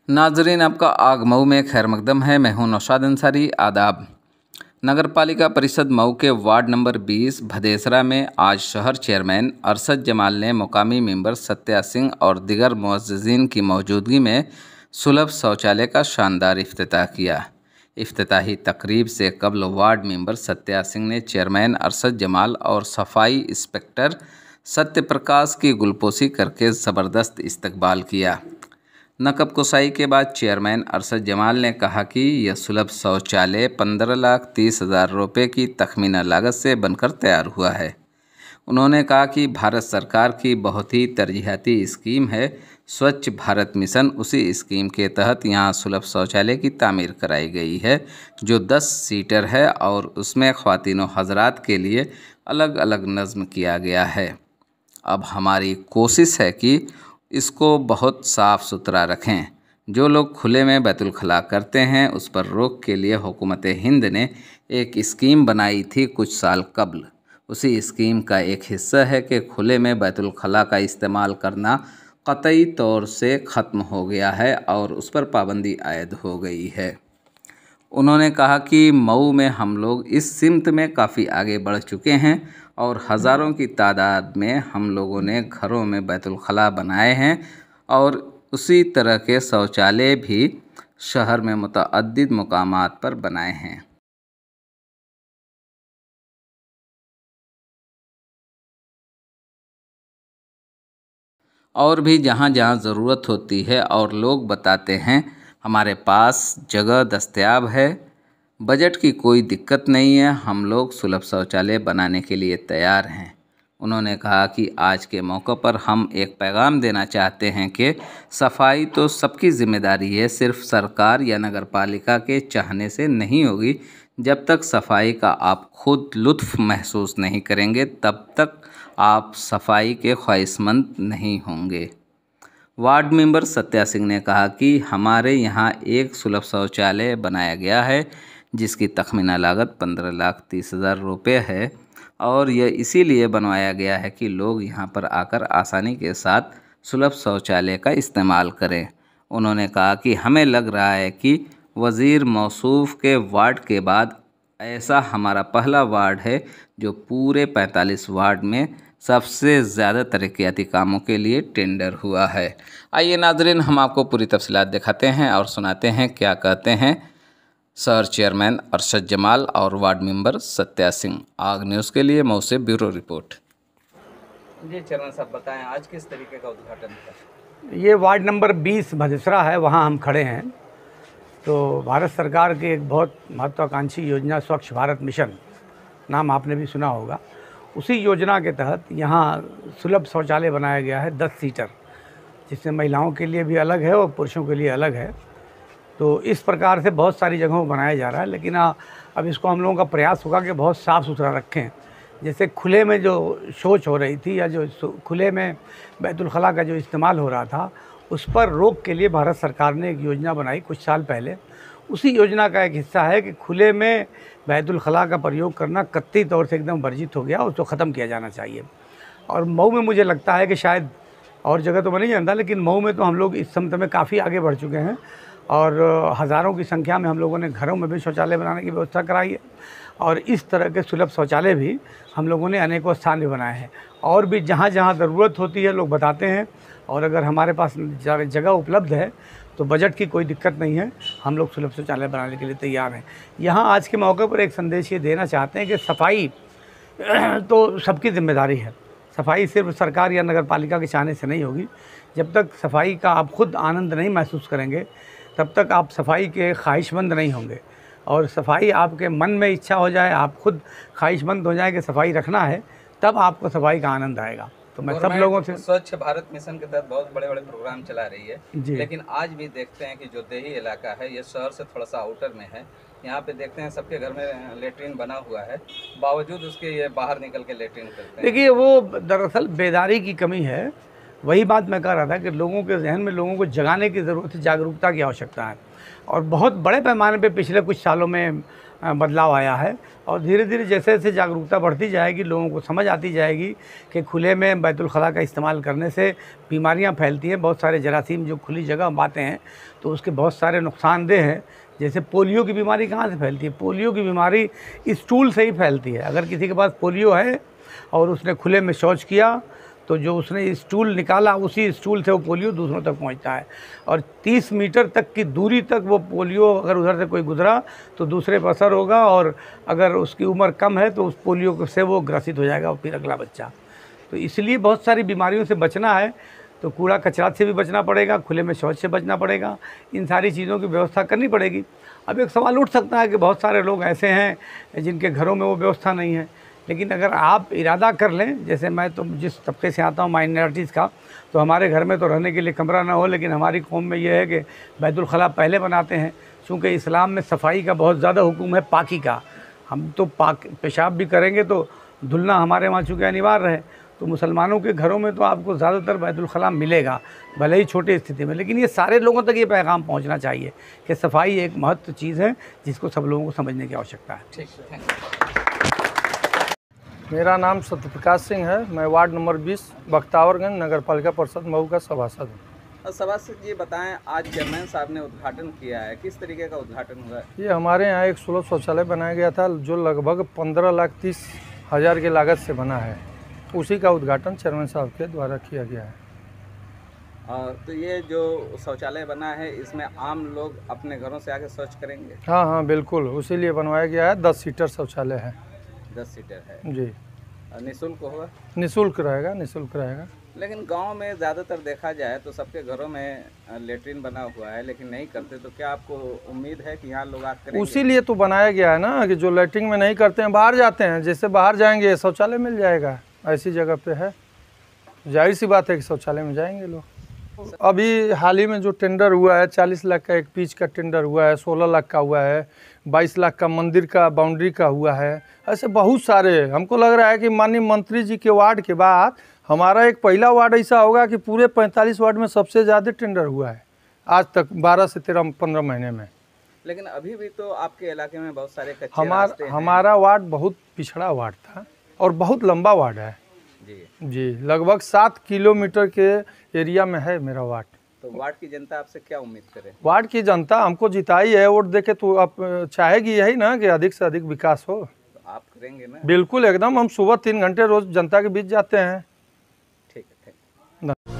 नाजरीन, आपका आग मऊ में खैर मकदम है। मैं हूं नौशाद अंसारी। आदाब। नगर पालिका परिषद मऊ के वार्ड नंबर 20 भदेसरा में आज शहर चेयरमैन अरशद जमाल ने मुकामी मेंबर सत्या सिंह और दिगर मुअज्जिज़ीन की मौजूदगी में सुलभ शौचालय का शानदार इफ्तिताह किया। इफ्तिताही तकरीब से कबल वार्ड मेंबर सत्या सिंह ने चेयरमैन अरशद जमाल और सफाई इंस्पेक्टर सत्य प्रकाश की गुलपोशी करके ज़बरदस्त इस्तकबाल किया। नकब कुसाई के बाद चेयरमैन अरशद जमाल ने कहा कि यह सुलभ शौचालय 15,30,000 रुपये की तखमीना लागत से बनकर तैयार हुआ है। उन्होंने कहा कि भारत सरकार की बहुत ही तरजीहाती स्कीम है स्वच्छ भारत मिशन। उसी स्कीम के तहत यहाँ सुलभ शौचालय की तामीर कराई गई है जो 10 सीटर है और उसमें ख्वातीन हजरात के लिए अलग अलग नज़्म किया गया है। अब हमारी कोशिश है कि इसको बहुत साफ़ सुथरा रखें। जो लोग खुले में बैतुल खला करते हैं उस पर रोक के लिए हुकूमत हिंद ने एक स्कीम बनाई थी कुछ साल कबल। उसी स्कीम का एक हिस्सा है कि खुले में बैतुल खला का इस्तेमाल करना क़तई तौर से ख़त्म हो गया है और उस पर पाबंदी आयद हो गई है। उन्होंने कहा कि मऊ में हम लोग इस सिमत में काफ़ी आगे बढ़ चुके हैं और हज़ारों की तादाद में हम लोगों ने घरों में बैतुल खला बनाए हैं और उसी तरह के शौचालय भी शहर में मुतअद्दिद मुकामात पर बनाए हैं। और भी जहाँ जहाँ ज़रूरत होती है और लोग बताते हैं हमारे पास जगह दस्तयाब है, बजट की कोई दिक्कत नहीं है, हम लोग सुलभ शौचालय बनाने के लिए तैयार हैं। उन्होंने कहा कि आज के मौके पर हम एक पैगाम देना चाहते हैं कि सफाई तो सबकी ज़िम्मेदारी है, सिर्फ सरकार या नगर पालिका के चाहने से नहीं होगी। जब तक सफाई का आप खुद लुत्फ़ महसूस नहीं करेंगे तब तक आप सफाई के ख्वाहिशमंद नहीं होंगे। वार्ड मेंबर सत्या सिंह ने कहा कि हमारे यहाँ एक सुलभ शौचालय बनाया गया है जिसकी तखमीना लागत 15,30,000 रुपये है और यह इसीलिए बनवाया गया है कि लोग यहाँ पर आकर आसानी के साथ सुलभ शौचालय का इस्तेमाल करें। उन्होंने कहा कि हमें लग रहा है कि वज़ीर मौसूफ़ के वार्ड के बाद ऐसा हमारा पहला वार्ड है जो पूरे 45 वार्ड में सबसे ज़्यादा तरक्याती कामों के लिए टेंडर हुआ है। आइए नाज़रीन, हम आपको पूरी तफसीलात दिखाते हैं और सुनाते हैं क्या कहते हैं शहर चेयरमैन अरशद जमाल और वार्ड मेंबर सत्या सिंह। आग न्यूज़ के लिए मऊ से ब्यूरो रिपोर्ट। जी चेयरमैन साहब, बताएं आज किस तरीके का उद्घाटन था? ये वार्ड नंबर 20 भदेसरा है, वहाँ हम खड़े हैं। तो भारत सरकार की एक बहुत महत्वाकांक्षी योजना स्वच्छ भारत मिशन, नाम आपने भी सुना होगा, उसी योजना के तहत यहाँ सुलभ शौचालय बनाया गया है 10 सीटर, जिसमें महिलाओं के लिए भी अलग है और पुरुषों के लिए अलग है। तो इस प्रकार से बहुत सारी जगहों पर बनाया जा रहा है, लेकिन अब इसको हम लोगों का प्रयास होगा कि बहुत साफ़ सुथरा रखें। जैसे खुले में जो शौच हो रही थी या जो खुले में बैतुल खला का जो इस्तेमाल हो रहा था उस पर रोक के लिए भारत सरकार ने एक योजना बनाई कुछ साल पहले। उसी योजना का एक हिस्सा है कि खुले में बैतुल खला का प्रयोग करना कतई तौर से एकदम वर्जित हो गया, उसको ख़त्म किया जाना चाहिए। और मऊ में मुझे लगता है कि शायद और जगह तो मैं नहीं जानता, लेकिन मऊ में तो हम लोग इस समय में काफ़ी आगे बढ़ चुके हैं और हज़ारों की संख्या में हम लोगों ने घरों में भी शौचालय बनाने की व्यवस्था कराई है और इस तरह के सुलभ शौचालय भी हम लोगों ने अनेकों स्थान में बनाए हैं। और भी जहाँ जहाँ ज़रूरत होती है लोग बताते हैं और अगर हमारे पास जगह उपलब्ध है तो बजट की कोई दिक्कत नहीं है, हम लोग सुलभ शौचालय बनाने के लिए तैयार हैं। यहाँ आज के मौके पर एक संदेश ये देना चाहते हैं कि सफाई तो सबकी जिम्मेदारी है। सफाई सिर्फ सरकार या नगर पालिका के चाहने से नहीं होगी। जब तक सफाई का आप खुद आनंद नहीं महसूस करेंगे तब तक आप सफाई के ख्वाहिशमंद नहीं होंगे। और सफाई आपके मन में इच्छा हो जाए, आप खुद ख्वाहिशमंद हो जाए कि सफाई रखना है, तब आपको सफाई का आनंद आएगा। तो मैं सब लोगों से स्वच्छ भारत मिशन के तहत बहुत बड़े बड़े प्रोग्राम चला रही है, लेकिन आज भी देखते हैं कि जो देही इलाका है ये शहर से थोड़ा सा आउटर में है, यहाँ पे देखते हैं सबके घर में लेटरिन बना हुआ है, बावजूद उसके ये बाहर निकल के लेटरिन करते हैं। देखिए, वो दरअसल बेदारी की कमी है। वही बात मैं कह रहा था कि लोगों के जहन में लोगों को जगाने की ज़रूरत है, जागरूकता की आवश्यकता है। और बहुत बड़े पैमाने पे पिछले कुछ सालों में बदलाव आया है। और धीरे धीरे जैसे जैसे जागरूकता बढ़ती जाएगी, लोगों को समझ आती जाएगी कि खुले में बैतुल खला का इस्तेमाल करने से बीमारियां फैलती हैं। बहुत सारे जरासीम जो खुली जगह में आते हैं तो उसके बहुत सारे नुकसानदेह हैं। जैसे पोलियो की बीमारी कहाँ से फैलती है? पोलियो की बीमारी स्टूल से ही फैलती है। अगर किसी के पास पोलियो है और उसने खुले में शौच किया तो जो उसने स्टूल निकाला उसी स्टूल से वो पोलियो दूसरों तक पहुंचता है। और 30 मीटर तक की दूरी तक वो पोलियो अगर उधर से कोई गुजरा तो दूसरे पर असर होगा, और अगर उसकी उम्र कम है तो उस पोलियो से वो ग्रसित हो जाएगा और फिर अगला बच्चा। तो इसलिए बहुत सारी बीमारियों से बचना है तो कूड़ा कचरा से भी बचना पड़ेगा, खुले में शौच से बचना पड़ेगा, इन सारी चीज़ों की व्यवस्था करनी पड़ेगी। अब एक सवाल उठ सकता है कि बहुत सारे लोग ऐसे हैं जिनके घरों में वो व्यवस्था नहीं है, लेकिन अगर आप इरादा कर लें, जैसे मैं तो जिस तबके से आता हूँ माइनॉरिटीज़ का, तो हमारे घर में तो रहने के लिए कमरा ना हो, लेकिन हमारी कौम में ये है कि बैतुल खला पहले बनाते हैं। चूँकि इस्लाम में सफाई का बहुत ज़्यादा हुक्म है, पाकी का। हम तो पेशाब भी करेंगे तो धुलना हमारे वहाँ चूँकि अनिवार्य है, तो मुसलमानों के घरों में तो आपको ज़्यादातर बैतुल खला मिलेगा, भले ही छोटी स्थिति में। लेकिन ये सारे लोगों तक ये पैगाम पहुँचना चाहिए कि सफाई एक महत्व चीज़ है जिसको सब लोगों को समझने की आवश्यकता है। ठीक है। मेरा नाम सत्यप्रकाश सिंह है। मैं वार्ड नंबर 20 बख्तावरगंज नगर पालिका परिषद मऊ का सभासद हूँ। सभासद जी बताएं, आज चेयरमैन साहब ने उद्घाटन किया है, किस तरीके का उद्घाटन हुआ है? ये हमारे यहाँ एक सुलभ शौचालय बनाया गया था जो लगभग 15,30,000 की लागत से बना है। उसी का उद्घाटन चेयरमैन साहब के द्वारा किया गया है। तो ये जो शौचालय बना है इसमें आम लोग अपने घरों से आके शौच करेंगे? हाँ हाँ बिल्कुल, उसी लिए बनवाया गया है। 10 सीटर शौचालय है। 10 सीटर है जी। निःशुल्क होगा? निःशुल्क रहेगा, निःशुल्क रहेगा। लेकिन गांव में ज़्यादातर देखा जाए तो सबके घरों में लेटरिन बना हुआ है, लेकिन नहीं करते, तो क्या आपको उम्मीद है कि यहाँ लोग आकर करेंगे? उसी लिए तो बनाया गया है ना कि जो लेटरिन में नहीं करते हैं बाहर जाते हैं, जैसे बाहर जाएंगे शौचालय मिल जाएगा। ऐसी जगह पे है, जाहिर सी बात है कि शौचालय में जाएंगे लोग। अभी हाल ही में जो टेंडर हुआ है 40 लाख का एक पिच का टेंडर हुआ है, 16 लाख का हुआ है, 22 लाख का मंदिर का बाउंड्री का हुआ है। ऐसे बहुत सारे, हमको लग रहा है कि माननीय मंत्री जी के वार्ड के बाद हमारा एक पहला वार्ड ऐसा होगा कि पूरे 45 वार्ड में सबसे ज़्यादा टेंडर हुआ है आज तक 12 से 13-15 महीने में। लेकिन अभी भी तो आपके इलाके में बहुत सारे कच्चे रास्ते हैं। हमारा वार्ड बहुत पिछड़ा वार्ड था और बहुत लंबा वार्ड है जी। लगभग 7 किलोमीटर के एरिया में है मेरा वार्ड। तो वार्ड की जनता आपसे क्या उम्मीद करे? वार्ड की जनता हमको जिताई है, वोट देके तो आप चाहेगी यही ना कि अधिक से अधिक विकास हो। तो आप करेंगे ना? बिल्कुल एकदम। हम सुबह 3 घंटे रोज जनता के बीच जाते हैं। ठीक है।